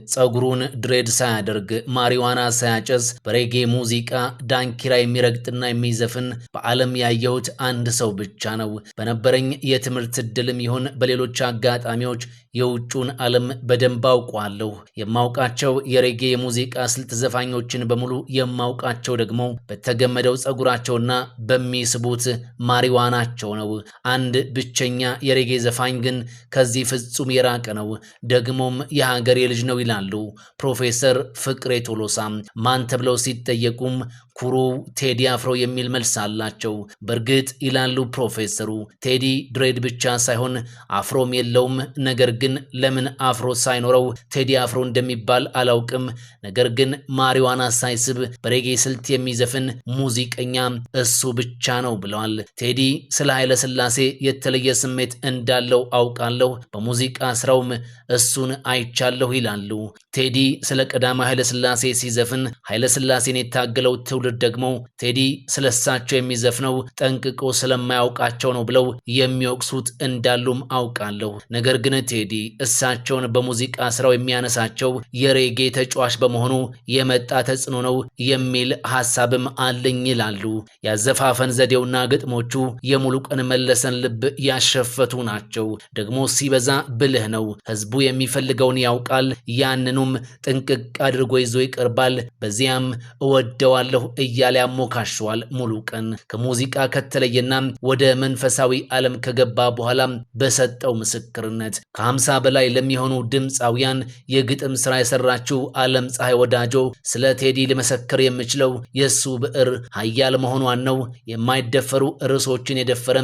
ጸጉሩን ድሬድ ሳያደርግ ማሪዋና ሳያጨስ በሬጌ ሙዚቃ ዳንኪራ የሚረግጥና የሚዘፍን በዓለም ያየሁት አንድ ሰው ብቻ ነው። በነበረኝ የትምህርት ዕድልም ይሁን በሌሎች አጋጣሚዎች የውጩን ዓለም በደንብ አውቀዋለሁ። የማውቃቸው የሬጌ የሙዚቃ ስልት ዘፋኞችን በሙሉ የማውቃቸው ደግሞ በተገመደው ጸጉራቸውና በሚስቡት ማሪዋናቸው ነው። አንድ ብቸኛ የሬጌ ዘፋኝ ግን ከዚህ ፍጹም የራቀ ነው። ደግሞም የሀገሬ ልጅ ነው ይላሉ ፕሮፌሰር ፍቅሬ ቶሎሳ። ማን ተብለው ሲጠየቁም ኩሩ ቴዲ አፍሮ የሚል መልስ አላቸው። በእርግጥ ይላሉ ፕሮፌሰሩ ቴዲ ድሬድ ብቻ ሳይሆን አፍሮም የለውም። ነገር ግን ለምን አፍሮ ሳይኖረው ቴዲ አፍሮ እንደሚባል አላውቅም። ነገር ግን ማሪዋና ሳይስብ በሬጌ ስልት የሚዘፍን ሙዚቀኛ እሱ ብቻ ነው ብለዋል። ቴዲ ስለ ኃይለ ሥላሴ የተለየ ስሜት እንዳለው አውቃለሁ። በሙዚቃ ስራውም እሱን አይቻለሁ ይላሉ። ቴዲ ስለ ቀዳማዊ ኃይለ ሥላሴ ሲዘፍን ኃይለ ሥላሴን የታገለው ትውልድ ደግሞ ቴዲ ስለሳቸው የሚዘፍነው ጠንቅቆ ስለማያውቃቸው ነው ብለው የሚወቅሱት እንዳሉም አውቃለሁ። ነገር ግን ቴዲ እሳቸውን በሙዚቃ ስራው የሚያነሳቸው የሬጌ ተጫዋች በመሆኑ የመጣ ተጽዕኖ ነው የሚል ሐሳብም አለኝ ይላሉ። ያዘፋፈን ዘዴውና ግጥሞቹ የሙሉቀን መለሰን ልብ ያሸፈቱ ናቸው። ደግሞ ሲበዛ ብልህ ነው። ህዝቡ የሚፈልገውን ያውቃል። ያንኑም ጥንቅቅ አድርጎ ይዞ ይቀርባል። በዚያም እወደዋለሁ እያለ ያሞካሸዋል። ሙሉቀን ከሙዚቃ ከተለየና ወደ መንፈሳዊ ዓለም ከገባ በኋላ በሰጠው ምስክርነት ከ50 በላይ ለሚሆኑ ድምፃውያን የግጥም ስራ የሰራችው ዓለም ፀሐይ ወዳጆ ስለ ቴዲ ልመሰክር የምችለው የሱ ብዕር ኃያል መሆኗን ነው። የማይደፈሩ ርዕሶችን የደፈረ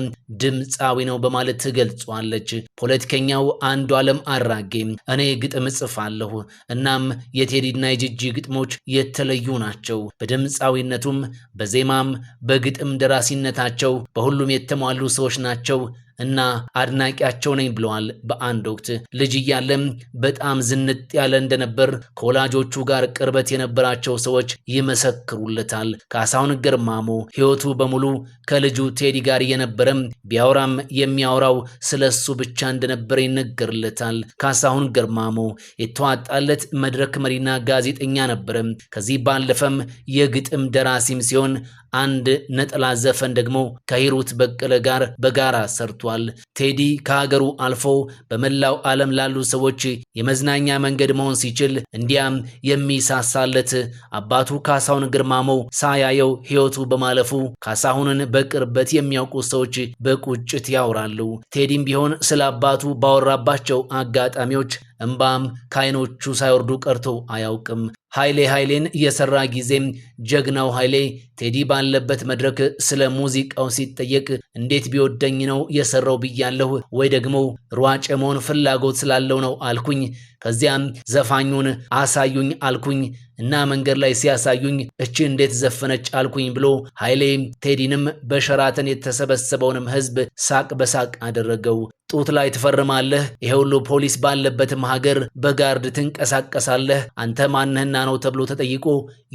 ድምፃዊ ነው በማለት ትገልጿለች። ፖለቲከኛው አንዱዓለም አራጌ እኔ ግጥም እጽፋለሁ፣ እናም የቴዲና የጂጂ ግጥሞች የተለዩ ናቸው። በድምፃዊነቱም በዜማም በግጥም ደራሲነታቸው በሁሉም የተሟሉ ሰዎች ናቸው እና አድናቂያቸው ነኝ ብለዋል። በአንድ ወቅት ልጅ እያለም በጣም ዝንጥ ያለ እንደነበር ከወላጆቹ ጋር ቅርበት የነበራቸው ሰዎች ይመሰክሩለታል። ካሳሁን ገርማሞ ሕይወቱ በሙሉ ከልጁ ቴዲ ጋር የነበረም ቢያወራም የሚያወራው ስለሱ ብቻ እንደነበረ ይነገርለታል። ካሳሁን ገርማሞ የተዋጣለት መድረክ መሪና ጋዜጠኛ ነበረ። ከዚህ ባለፈም የግጥም ደራሲም ሲሆን አንድ ነጠላ ዘፈን ደግሞ ከሂሩት በቀለ ጋር በጋራ ሰርቷል። ቴዲ ከሀገሩ አልፎ በመላው ዓለም ላሉ ሰዎች የመዝናኛ መንገድ መሆን ሲችል እንዲያም የሚሳሳለት አባቱ ካሳሁን ግርማሞ ሳያየው ሕይወቱ በማለፉ ካሳሁንን በቅርበት የሚያውቁ ሰዎች በቁጭት ያወራሉ። ቴዲም ቢሆን ስለ አባቱ ባወራባቸው አጋጣሚዎች እንባም ከዓይኖቹ ሳይወርዱ ቀርቶ አያውቅም። ኃይሌን የሰራ ጊዜም ጀግናው ኃይሌ ቴዲ ባለበት መድረክ ስለ ሙዚቃው ሲጠየቅ እንዴት ቢወደኝ ነው የሰራው ብያለሁ፣ ወይ ደግሞ ሯጭ መሆን ፍላጎት ስላለው ነው አልኩኝ። ከዚያም ዘፋኙን አሳዩኝ አልኩኝ እና መንገድ ላይ ሲያሳዩኝ እቺ እንዴት ዘፈነች አልኩኝ ብሎ ኃይሌ ቴዲንም በሸራተን የተሰበሰበውንም ህዝብ ሳቅ በሳቅ አደረገው። ጡት ላይ ትፈርማለህ፣ ይሄ ሁሉ ፖሊስ ባለበትም ሀገር በጋርድ ትንቀሳቀሳለህ፣ አንተ ማንህና ነው ተብሎ ተጠይቆ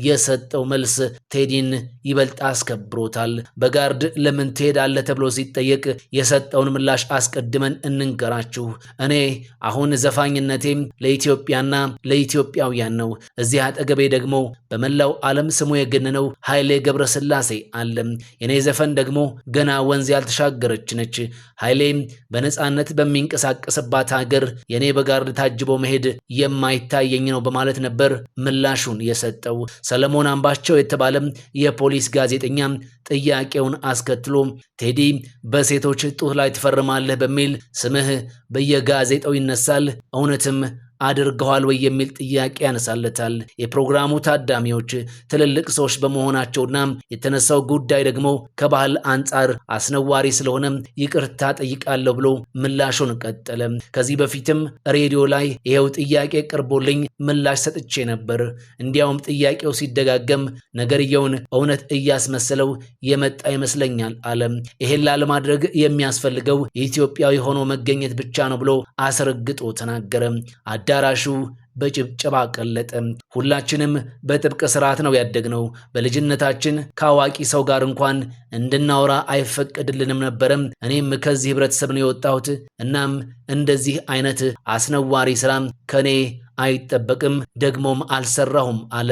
የሰጠው መልስ ቴዲን ይበልጥ አስከብሮታል። በጋርድ ለምን ትሄዳለህ ተብሎ ሲጠየቅ የሰጠውን ምላሽ አስቀድመን እንንገራችሁ። እኔ አሁን ዘፋኝነቴም ለኢትዮጵያና ለኢትዮጵያውያን ነው። እዚህ አጠገቤ ደግሞ በመላው ዓለም ስሙ የገነነው ኃይሌ ገብረስላሴ አለ። የኔ ዘፈን ደግሞ ገና ወንዝ ያልተሻገረች ነች። ኃይሌ በነጻነት በሚንቀሳቀስባት ሀገር የኔ በጋርድ ታጅቦ መሄድ የማይታየኝ ነው በማለት ነበር ምላሹን የሰጠው። ሰለሞን አምባቸው የተባለም የፖሊስ ጋዜጠኛ ጥያቄውን አስከትሎ ቴዲ በሴቶች ጡት ላይ ትፈርማለህ በሚል ስምህ በየጋዜጣው ይነሳል፣ እውነትም አድርገዋል ወይ የሚል ጥያቄ ያነሳለታል። የፕሮግራሙ ታዳሚዎች ትልልቅ ሰዎች በመሆናቸውና የተነሳው ጉዳይ ደግሞ ከባህል አንጻር አስነዋሪ ስለሆነ ይቅርታ ጠይቃለሁ ብሎ ምላሹን ቀጠለ። ከዚህ በፊትም ሬዲዮ ላይ ይሄው ጥያቄ ቀርቦልኝ ምላሽ ሰጥቼ ነበር። እንዲያውም ጥያቄው ሲደጋገም ነገርየውን እውነት እያስመሰለው የመጣ ይመስለኛል አለ። ይሄን ላለማድረግ የሚያስፈልገው የኢትዮጵያዊ ሆኖ መገኘት ብቻ ነው ብሎ አስረግጦ ተናገረ። አዳራሹ በጭብጨባ ቀለጠ። ሁላችንም በጥብቅ ስርዓት ነው ያደግነው። በልጅነታችን ከአዋቂ ሰው ጋር እንኳን እንድናወራ አይፈቀድልንም ነበረም። እኔም ከዚህ ህብረተሰብ ነው የወጣሁት። እናም እንደዚህ አይነት አስነዋሪ ስራ ከኔ አይጠበቅም፣ ደግሞም አልሰራሁም አለ።